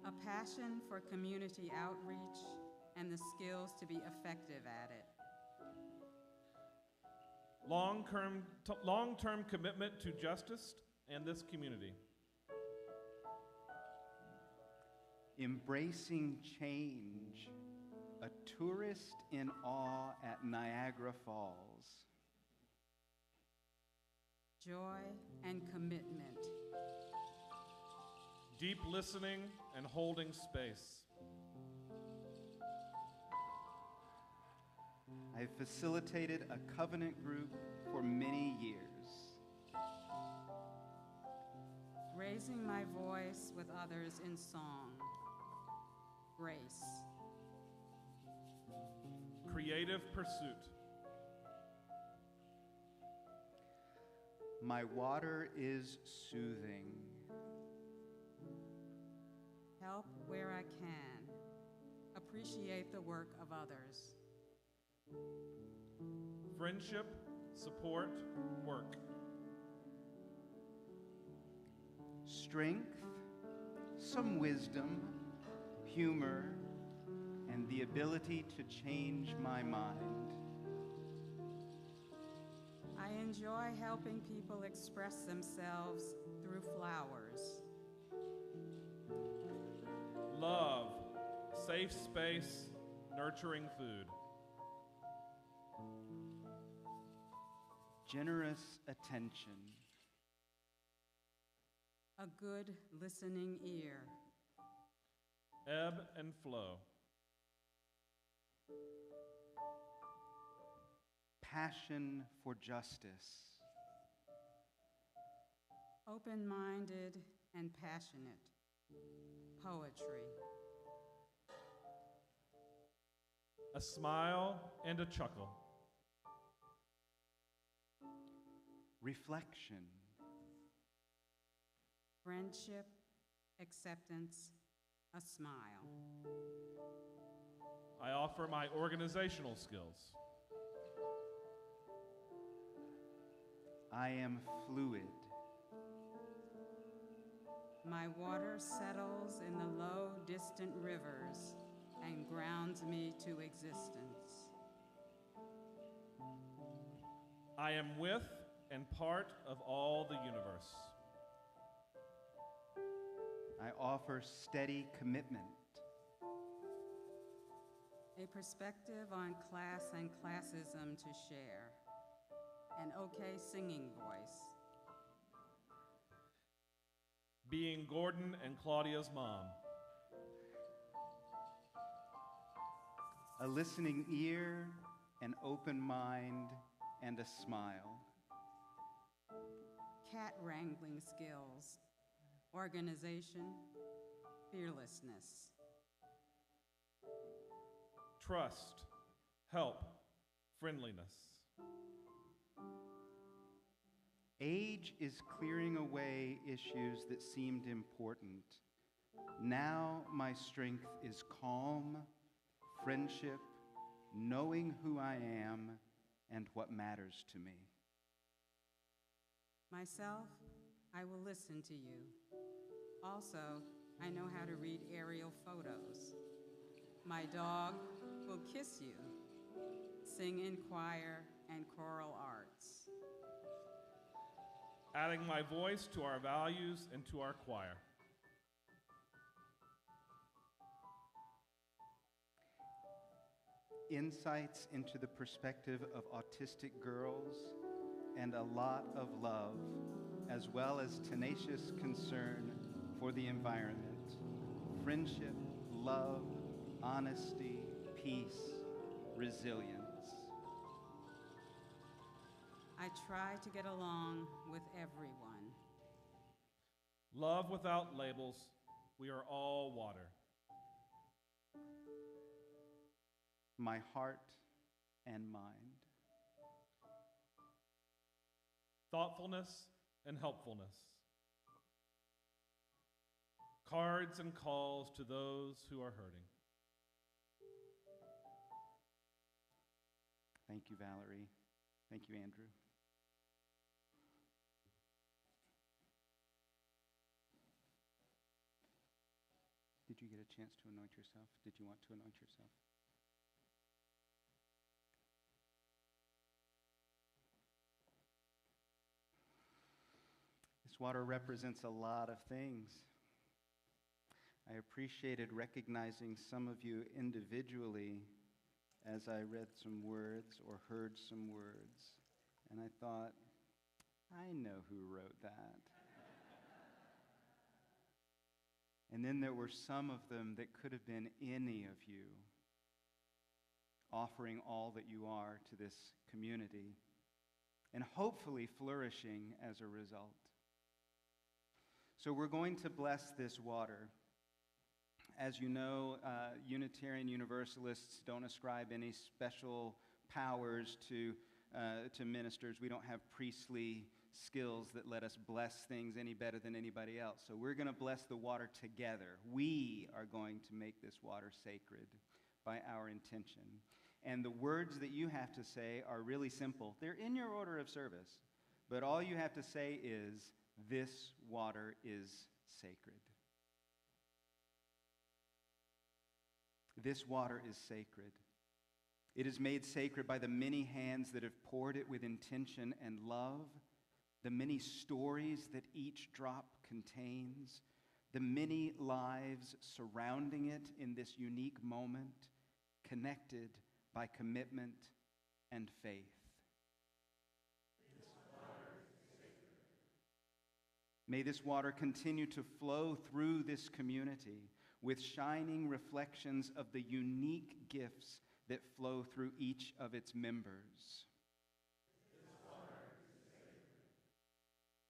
A passion for community outreach and the skills to be effective at it. Long-term commitment to justice and this community. embracing change, a tourist in awe at Niagara Falls. Joy and commitment. Deep listening and holding space. I facilitated a covenant group for many years. Raising my voice with others in song. Grace. Creative pursuit. My water is soothing. Help where I can. Appreciate the work of others. Friendship, support, work. Strength, some wisdom, humor, and the ability to change my mind. I enjoy helping people express themselves through flowers. Love, safe space, nurturing food. Generous attention. A good listening ear. Ebb and flow. Passion for justice. Open-minded and passionate. Poetry. A smile and a chuckle. Reflection. Friendship, acceptance, a smile. I offer my organizational skills. I am fluid. My water settles in the low, distant rivers and grounds me to existence. I am with and part of all the universe. I offer steady commitment. A perspective on class and classism to share. An okay singing voice. Being Gordon and Claudia's mom. A listening ear, an open mind, and a smile. Cat wrangling skills. Organization, fearlessness. Trust, help, friendliness. Age is clearing away issues that seemed important. Now my strength is calm, friendship, knowing who I am and what matters to me. Myself, I will listen to you. Also, I know how to read aerial photos. My dog will kiss you. Sing in choir and choral arts. Adding my voice to our values and to our choir. Insights into the perspective of autistic girls and a lot of love, as well as tenacious concern for the environment. Friendship, love, honesty, peace, resilience. I try to get along with everyone. Love without labels. We are all water. My heart and mind. Thoughtfulness and helpfulness. Cards and calls to those who are hurting. Thank you, Valerie. Thank you, Andrew. Did you get a chance to anoint yourself? Did you want to anoint yourself? This water represents a lot of things. I appreciated recognizing some of you individually as I read some words or heard some words. And I thought, I know who wrote that. And then there were some of them that could have been any of you, offering all that you are to this community, and hopefully flourishing as a result. So we're going to bless this water. As you know, Unitarian Universalists don't ascribe any special powers to ministers. We don't have priestly skills that let us bless things any better than anybody else. So we're going to bless the water together. We are going to make this water sacred by our intention. And the words that you have to say are really simple. They're in your order of service. But all you have to say is, this water is sacred. This water is sacred. It is made sacred by the many hands that have poured it with intention and love, the many stories that each drop contains, the many lives surrounding it in this unique moment, connected by commitment and faith. May this water continue to flow through this community with shining reflections of the unique gifts that flow through each of its members.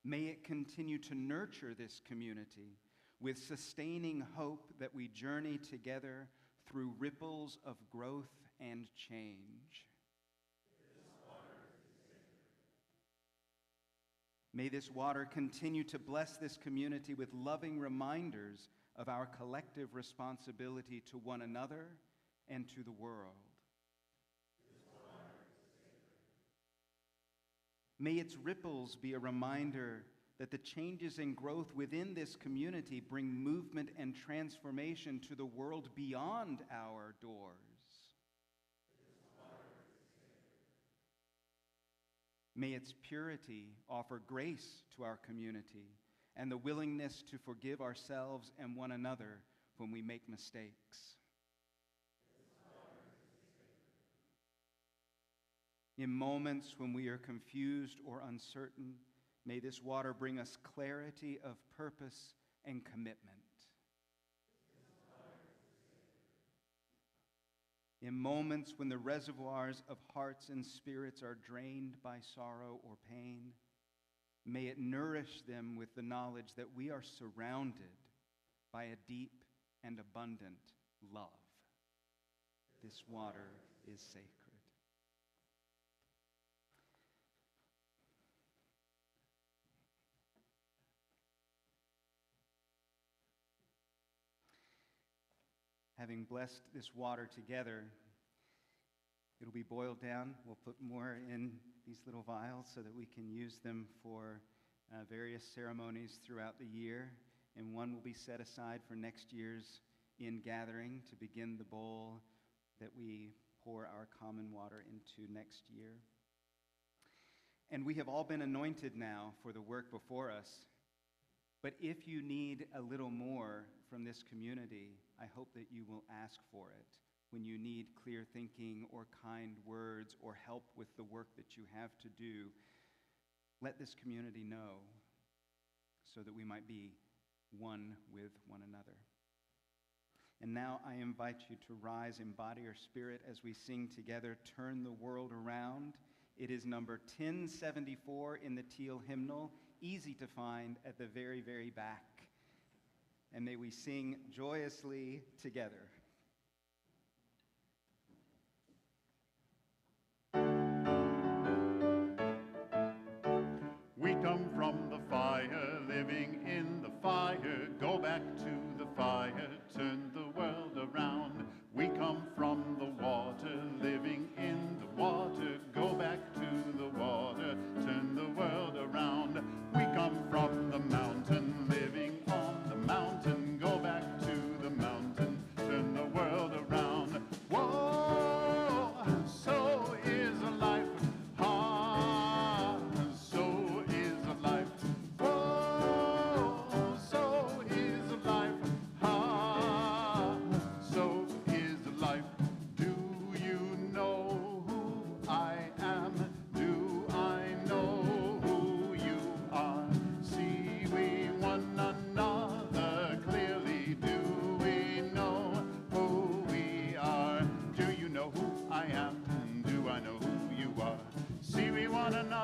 May it continue to nurture this community with sustaining hope that we journey together through ripples of growth and change. May this water continue to bless this community with loving reminders of our collective responsibility to one another and to the world. May its ripples be a reminder that the changes and growth within this community bring movement and transformation to the world beyond our doors. May its purity offer grace to our community and the willingness to forgive ourselves and one another when we make mistakes. In moments when we are confused or uncertain, may this water bring us clarity of purpose and commitment. In moments when the reservoirs of hearts and spirits are drained by sorrow or pain, may it nourish them with the knowledge that we are surrounded by a deep and abundant love. This water is sacred. Having blessed this water together, it'll be boiled down. We'll put more in these little vials so that we can use them for various ceremonies throughout the year. And one will be set aside for next year's Ingathering to begin the bowl that we pour our common water into next year. And we have all been anointed now for the work before us. But if you need a little more from this community, I hope that you will ask for it. When you need clear thinking or kind words or help with the work that you have to do, let this community know so that we might be one with one another. And now I invite you to rise in body or spirit as we sing together, Turn the World Around. It is number 1074 in the teal hymnal, easy to find at the very, very back. And may we sing joyously together. We come from the fire, living in the fire. Go back to the fire, turn the world around. We come from the water, living in the water. Go back to the water, turn the world around. We come from the mountain, living on the mountain. Go back to the mountain, turn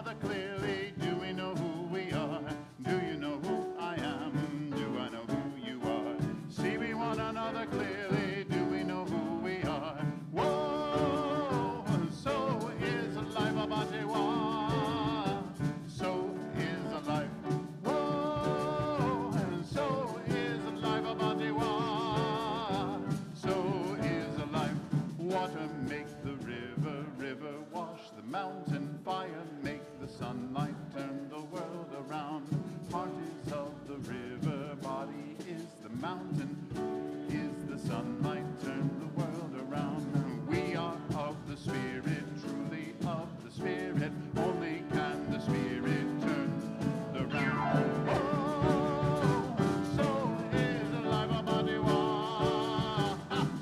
another clearly? Do we know who we are? Do you know who I am? Do I know who you are? See we one another clearly. Do we know who we are? Whoa, so is life about so is life. Whoa, and so is life about so is life. Water make the river, river wash the mountain. Fire make the sunlight turn the world around. Heart is of the river, body is the mountain. Is the sunlight turn the world around? We are of the Spirit, truly of the Spirit. Only can the Spirit turn the round. Oh, so is a life a body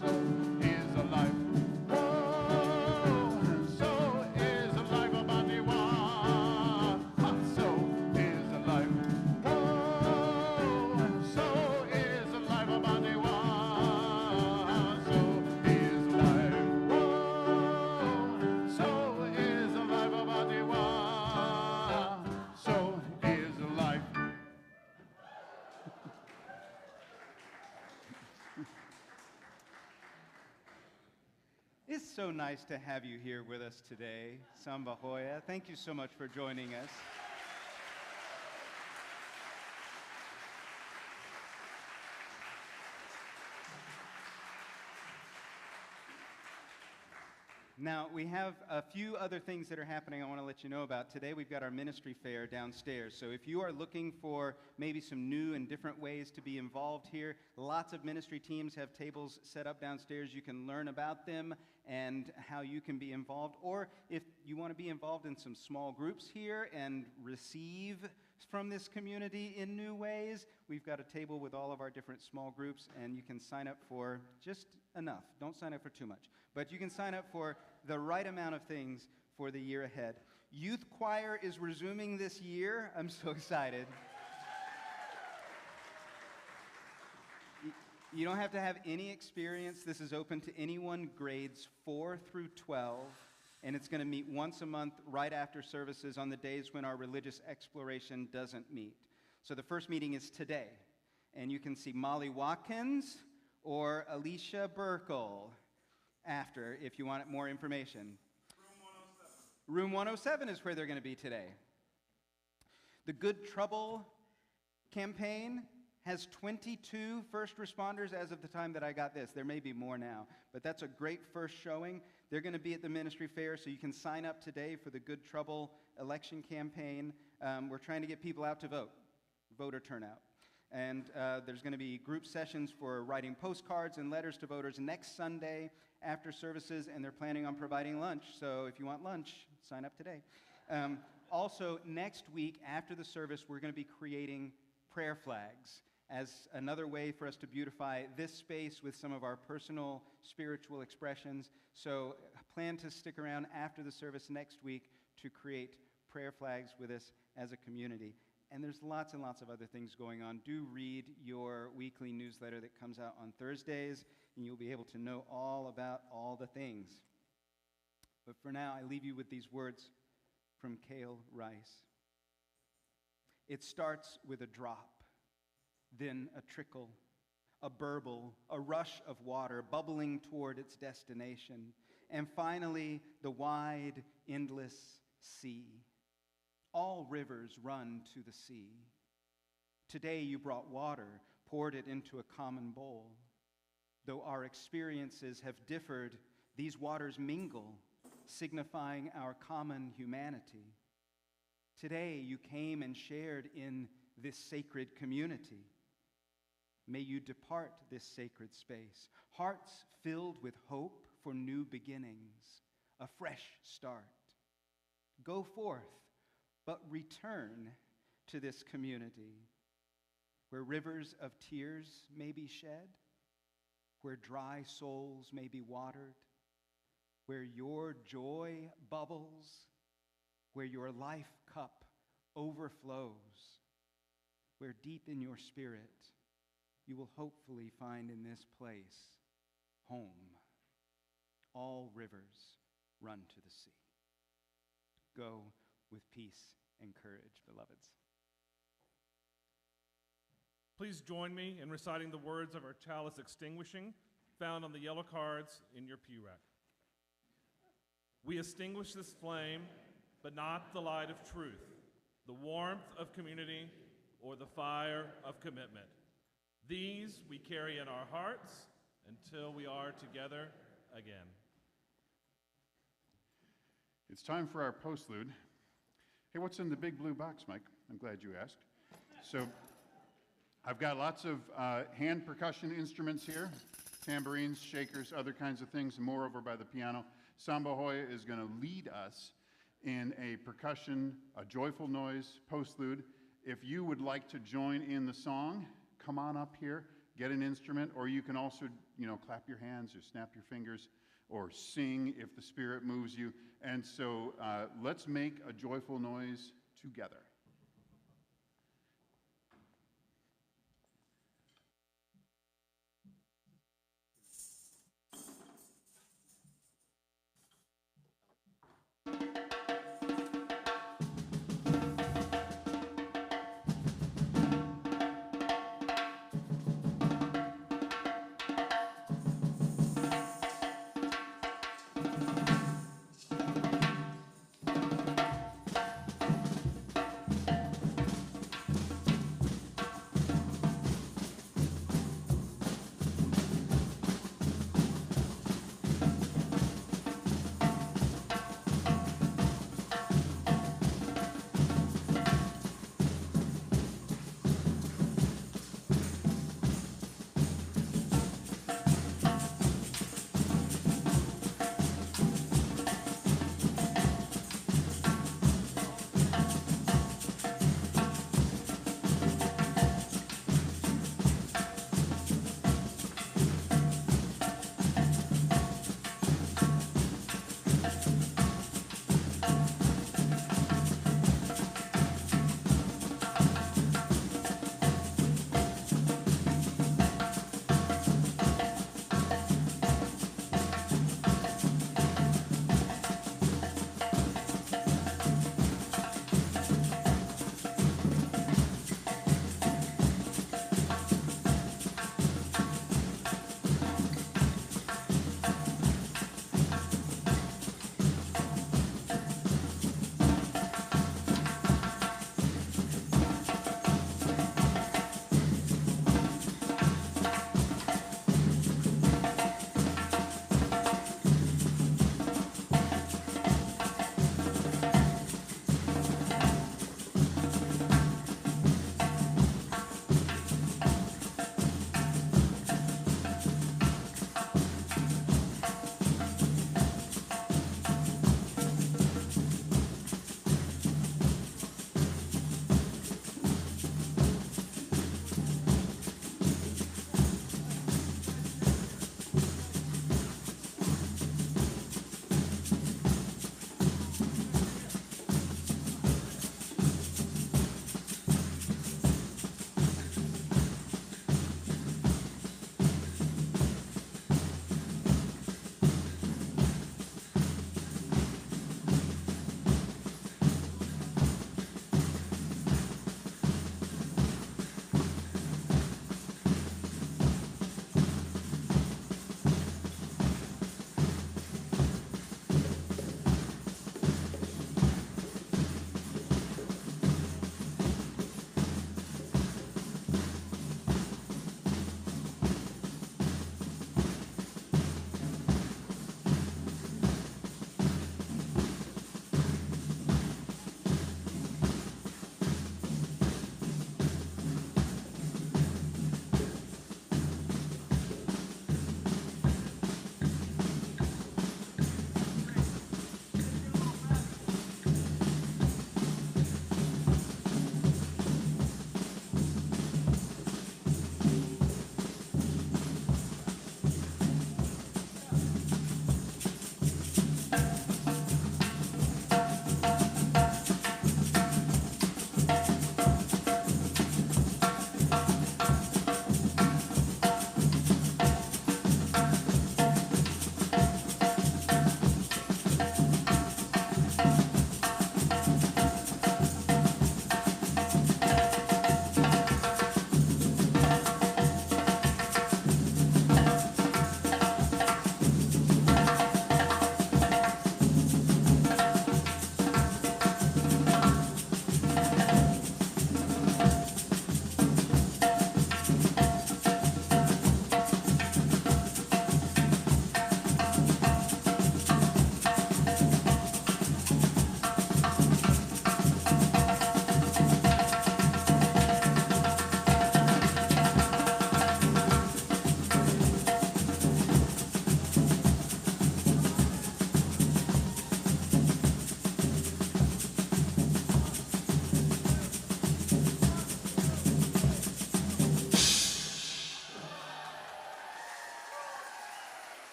so is a life. Oh, so is a life a body so is a life. Oh, so is a life a body so is life. Oh, so is a life a body so is life. It's so nice to have you here with us today, Samba Joia. Thank you so much for joining us. Now, we have a few other things that are happening I want to let you know about. Today, we've got our ministry fair downstairs. So if you are looking for maybe some new and different ways to be involved here, lots of ministry teams have tables set up downstairs. You can learn about them and how you can be involved. Or if you want to be involved in some small groups here and receive from this community in new ways, we've got a table with all of our different small groups, and you can sign up for just enough. Don't sign up for too much. But you can sign up for the right amount of things for the year ahead. Youth choir is resuming this year. I'm so excited. You don't have to have any experience. This is open to anyone grades 4 through 12, and it's going to meet once a month right after services on the days when our religious exploration doesn't meet. So the first meeting is today, and you can see Molly Watkins or Alicia Burkle after if you want more information. Room 107 is where they're going to be today. The Good Trouble campaign has 22 first responders as of the time that I got this. There may be more now, but that's a great first showing. They're going to be at the ministry fair, so you can sign up today for the Good Trouble election campaign. We're trying to get people out to vote, voter turnout. And there's going to be group sessions for writing postcards and letters to voters next Sunday after services, and they're planning on providing lunch. So if you want lunch, sign up today. Also, next week after the service, we're going to be creating prayer flags as another way for us to beautify this space with some of our personal spiritual expressions. So plan to stick around after the service next week to create prayer flags with us as a community. And there's lots and lots of other things going on. Do read your weekly newsletter that comes out on Thursdays, and you'll be able to know all about all the things. But for now, I leave you with these words from Cale Rice. It starts with a drop, then a trickle, a burble, a rush of water bubbling toward its destination, and finally the wide, endless sea. All rivers run to the sea. Today you brought water, poured it into a common bowl. Though our experiences have differed, these waters mingle, signifying our common humanity. Today you came and shared in this sacred community. May you depart this sacred space, hearts filled with hope for new beginnings, a fresh start. Go forth, but return to this community where rivers of tears may be shed, where dry souls may be watered, where your joy bubbles, where your life cup overflows, where deep in your spirit you will hopefully find in this place home. All rivers run to the sea. Go with peace and courage, beloveds. Please join me in reciting the words of our chalice extinguishing, found on the yellow cards in your pew rack. We extinguish this flame, but not the light of truth, the warmth of community, or the fire of commitment. These we carry in our hearts until we are together again. It's time for our postlude. Hey, what's in the big blue box, Mike? I'm glad you asked. So I've got lots of hand percussion instruments here, tambourines, shakers, other kinds of things, and more over by the piano. Samba Joia is going to lead us in a percussion, a joyful noise postlude. If you would like to join in the song, come on up here, get an instrument, or you can also, clap your hands or snap your fingers or sing if the Spirit moves you. And so let's make a joyful noise together.